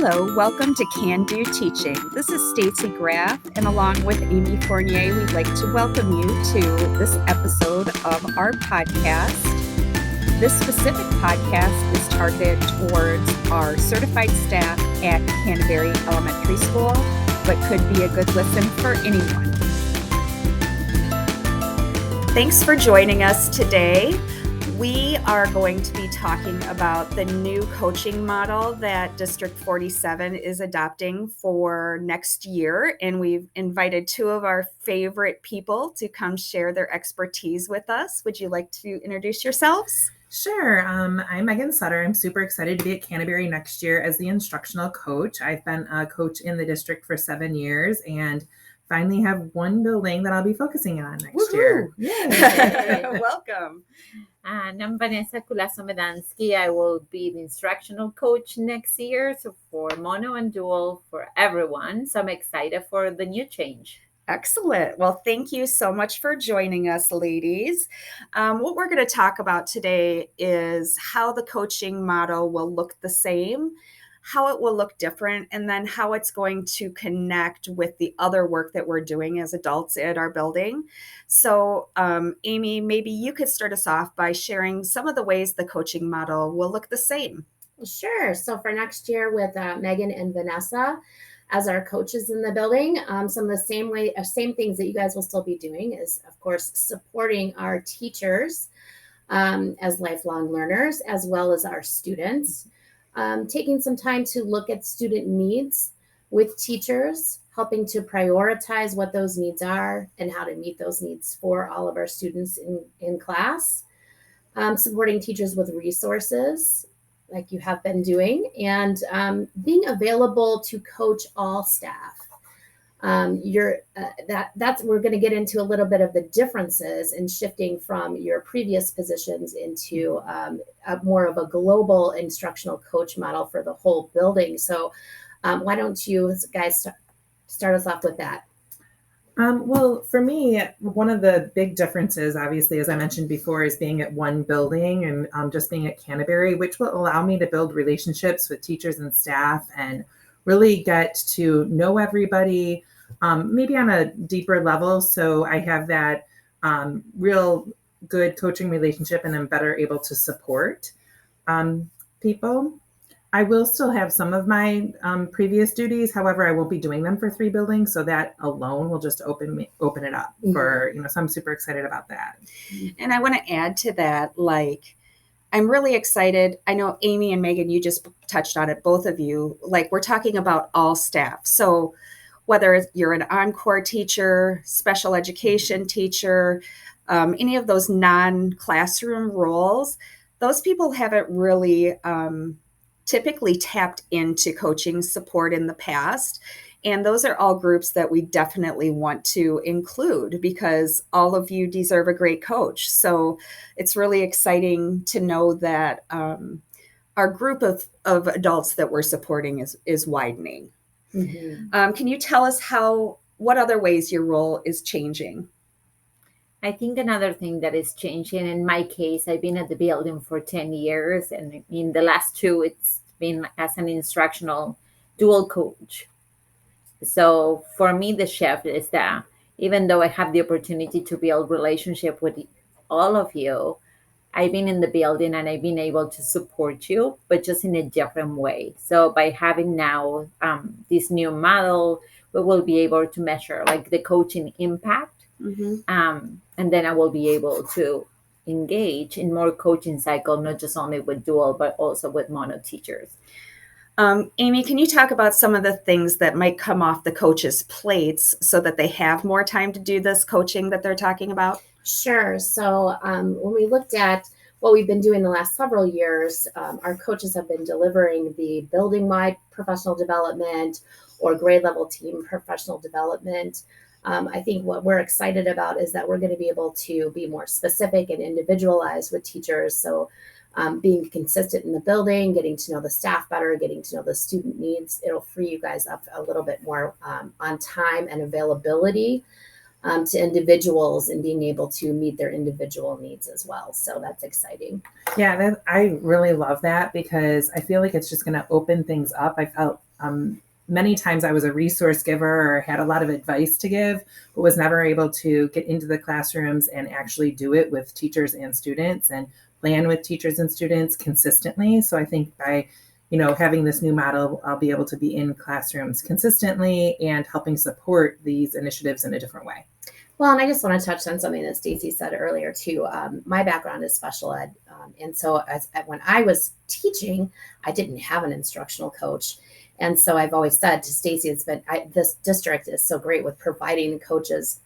Hello, welcome to Can Do Teaching. This is Stacy Graff, and along with Amy Fournier, we'd like to welcome you to this episode of our podcast. This specific podcast is targeted towards our certified staff at Canterbury Elementary School, but could be a good listen for anyone. Thanks for joining us today. We are going to be talking about the new coaching model that District 47 is adopting for next year. And we've invited two of our favorite people to come share their expertise with us. Would you like to introduce yourselves? Sure. I'm Megan Sutter. I'm super excited to be at Canterbury next year as the instructional coach. I've been a coach in the district for 7 years and finally have one building that I'll be focusing on next year. Yay. Welcome. And I'm Vanessa Kulaso-Medansky. I will be the instructional coach next year, so for mono and dual for everyone. So I'm excited for the new change. Excellent. Well, thank you so much for joining us, ladies. What we're going to talk about today is how the coaching model will look the same, how it will look different, and then how it's going to connect with the other work that we're doing as adults at our building. So, Amy, maybe you could start us off by sharing some of the ways the coaching model will look the same. Sure. So for next year with Megan and Vanessa as our coaches in the building, some of the same things that you guys will still be doing is, of course, supporting our teachers as lifelong learners, as well as our students. Taking some time to look at student needs with teachers, helping to prioritize what those needs are and how to meet those needs for all of our students in class. Supporting teachers with resources like you have been doing, and being available to coach all staff. We're going to get into a little bit of the differences in shifting from your previous positions into a more of a global instructional coach model for the whole building. So why don't you guys start us off with that? Well, for me, one of the big differences, obviously, as I mentioned before, is being at one building and just being at Canterbury, which will allow me to build relationships with teachers and staff and really get to know everybody, maybe on a deeper level. So I have that real good coaching relationship and I'm better able to support people. I will still have some of my previous duties. However, I won't be doing them for 3 buildings. So that alone will just open it up for, so I'm super excited about that. And I want to add to that, I'm really excited. I know Amy and Megan, you just touched on it, both of you, we're talking about all staff. So whether you're an encore teacher, special education teacher, any of those non-classroom roles, those people haven't really typically tapped into coaching support in the past. And those are all groups that we definitely want to include because all of you deserve a great coach. So it's really exciting to know that our group of adults that we're supporting is widening. Mm-hmm. Can you tell us what other ways your role is changing? I think another thing that is changing, in my case, I've been at the building for 10 years, and in the last 2, it's been as an instructional dual coach. So for me, the shift is that even though I have the opportunity to build relationship with all of you, I've been in the building and I've been able to support you, but just in a different way. So by having now this new model, we will be able to measure the coaching impact. Mm-hmm. And then I will be able to engage in more coaching cycle, not just only with dual, but also with mono teachers. Amy, can you talk about some of the things that might come off the coaches' plates so that they have more time to do this coaching that they're talking about? Sure. So when we looked at what we've been doing the last several years, our coaches have been delivering the building-wide professional development or grade level team professional development. I think what we're excited about is that we're going to be able to be more specific and individualized with teachers. So being consistent in the building, getting to know the staff better, getting to know the student needs, it'll free you guys up a little bit more on time and availability to individuals and being able to meet their individual needs as well. So that's exciting. Yeah, I really love that because I feel like it's just going to open things up. I felt many times I was a resource giver or had a lot of advice to give, but was never able to get into the classrooms and actually do it with teachers and students and plan with teachers and students consistently. So I think by having this new model, I'll be able to be in classrooms consistently and helping support these initiatives in a different way. Well, and I just want to touch on something that Stacy said earlier too. My background is special ed, and so when I was teaching, I didn't have an instructional coach, and so I've always said to Stacy, this district is so great with providing coaches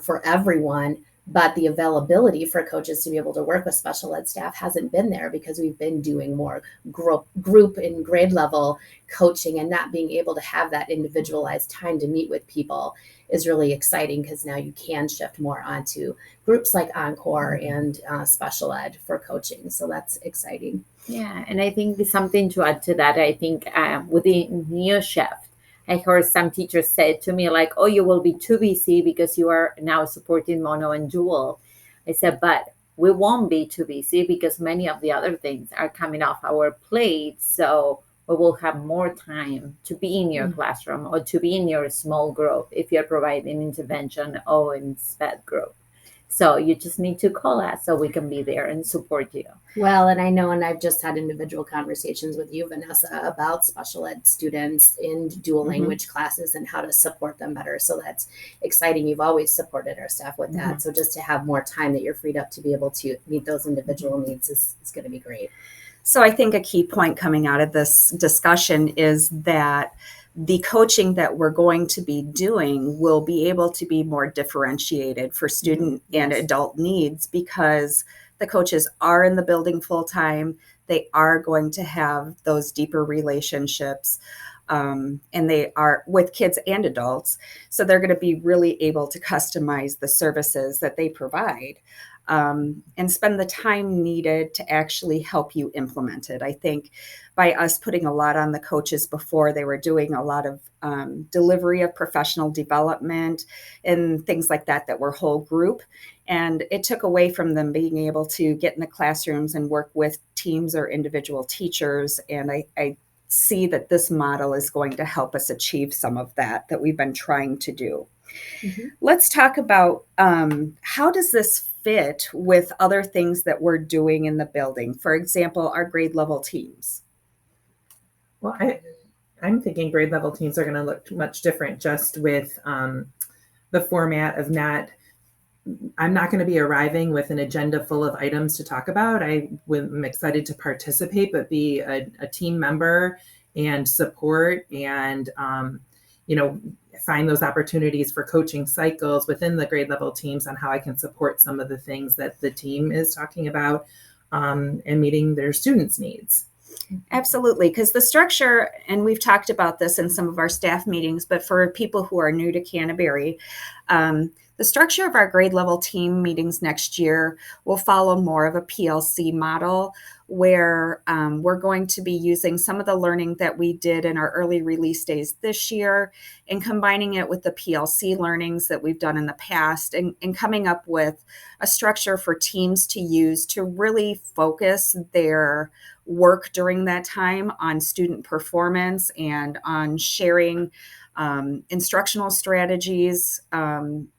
for everyone, but the availability for coaches to be able to work with special ed staff hasn't been there because we've been doing more group and grade level coaching, and not being able to have that individualized time to meet with people is really exciting, because now you can shift more onto groups like Encore and special ed for coaching. So that's exciting. Yeah, and I think something to add to that, I think with the new shift, I heard some teachers say to me like, oh, you will be too busy because you are now supporting mono and dual. I said, but we won't be too busy because many of the other things are coming off our plate. So we will have more time to be in your classroom or to be in your small group if you're providing intervention or in SPED group. So you just need to call us so we can be there and support you. Well, and I know, and I've just had individual conversations with you, Vanessa, about special ed students in dual language classes and how to support them better. So that's exciting. You've always supported our staff with that. So just to have more time that you're freed up to be able to meet those individual needs is going to be great. So I think a key point coming out of this discussion is that the coaching that we're going to be doing will be able to be more differentiated for student and adult needs, because the coaches are in the building full time. They are going to have those deeper relationships, and they are with kids and adults. So they're going to be really able to customize the services that they provide. And spend the time needed to actually help you implement it. I think by us putting a lot on the coaches before, they were doing a lot of delivery of professional development and things like that were whole group. And it took away from them being able to get in the classrooms and work with teams or individual teachers. And I see that this model is going to help us achieve some of that we've been trying to do. Let's talk about how does this fit with other things that we're doing in the building? For example, our grade level teams. Well, I'm thinking grade level teams are going to look much different, just with the format of I'm not going to be arriving with an agenda full of items to talk about. I'm excited to participate, but be a team member and support and, find those opportunities for coaching cycles within the grade level teams on how I can support some of the things that the team is talking about and meeting their students' needs. Absolutely, because the structure, and we've talked about this in some of our staff meetings, but for people who are new to Canterbury, the structure of our grade level team meetings next year will follow more of a PLC model, where we're going to be using some of the learning that we did in our early release days this year and combining it with the PLC learnings that we've done in the past, and coming up with a structure for teams to use to really focus their work during that time on student performance and on sharing instructional strategies,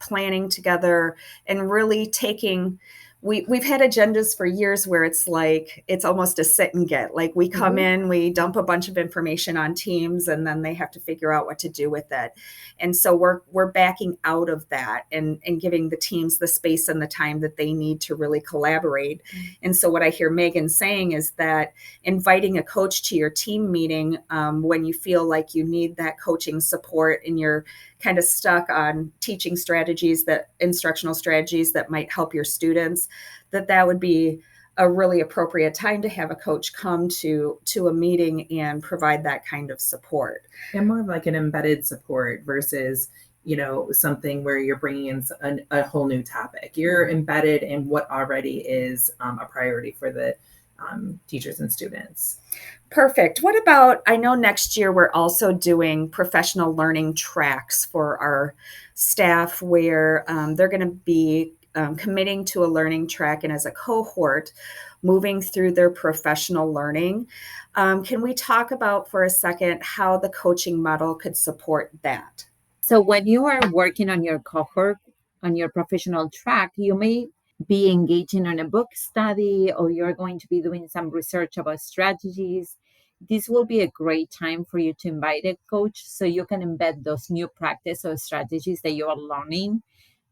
planning together, and really taking, we've had agendas for years where it's almost a sit and get. Like we come in, we dump a bunch of information on teams, and then they have to figure out what to do with it. And so we're backing out of that and giving the teams the space and the time that they need to really collaborate. And so what I hear Megan saying is that inviting a coach to your team meeting when you feel like you need that coaching support and you're kind of stuck on teaching strategies, instructional strategies that might help your students, that would be a really appropriate time to have a coach come to a meeting and provide that kind of support. And more of like an embedded support versus, something where you're bringing in a whole new topic. You're embedded in what already is a priority for the teachers and students. Perfect. What about, I know next year we're also doing professional learning tracks for our staff, where they're going to be committing to a learning track and as a cohort moving through their professional learning. Can we talk about for a second how the coaching model could support that? So when you are working on your cohort, on your professional track, you may be engaging in a book study, or you're going to be doing some research about strategies. This will be a great time for you to invite a coach so you can embed those new practice or strategies that you are learning,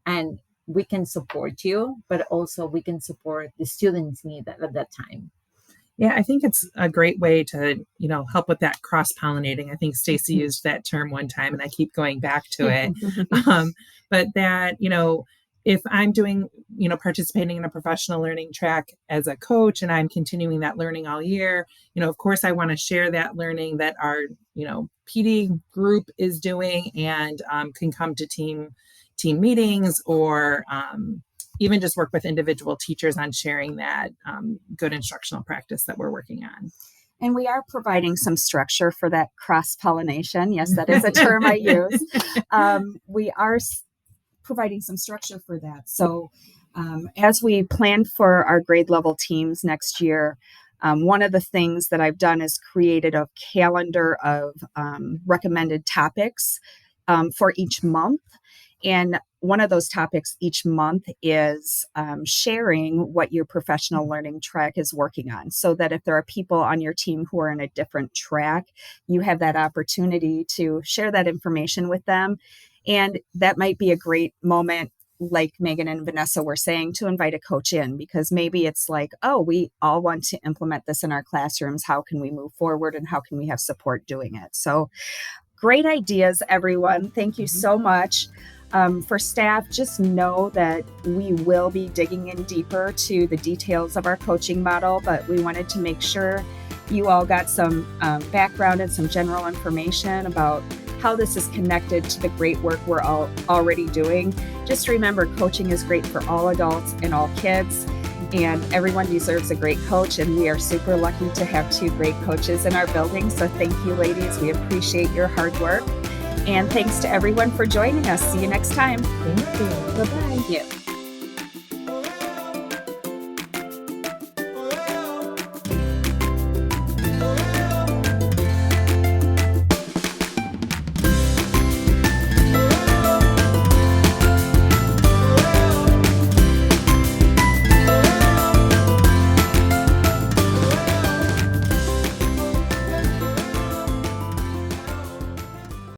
and we can support you, but also we can support the students' need at that time. Yeah, I think it's a great way to, help with that cross-pollinating. I think Stacy used that term one time and I keep going back to it. But that, if I'm doing, participating in a professional learning track as a coach and I'm continuing that learning all year, of course, I want to share that learning that our, PD group is doing and can come to team meetings or even just work with individual teachers on sharing that good instructional practice that we're working on. And we are providing some structure for that cross-pollination. Yes, that is a term I use. We are providing some structure for that. So as we plan for our grade level teams next year, one of the things that I've done is created a calendar of recommended topics for each month. And one of those topics each month is sharing what your professional learning track is working on, so that if there are people on your team who are in a different track, you have that opportunity to share that information with them. And that might be a great moment, like Megan and Vanessa were saying, to invite a coach in, because maybe it's like, oh, we all want to implement this in our classrooms. How can we move forward and how can we have support doing it? So great ideas, everyone. Thank you so much. For staff, just know that we will be digging in deeper to the details of our coaching model, but we wanted to make sure you all got some background and some general information about how this is connected to the great work we're all already doing. Just remember, coaching is great for all adults and all kids, and everyone deserves a great coach, and we are super lucky to have two great coaches in our building. So thank you, ladies. We appreciate your hard work. And thanks to everyone for joining us. See you next time. Thank you. Bye-bye. Thank you.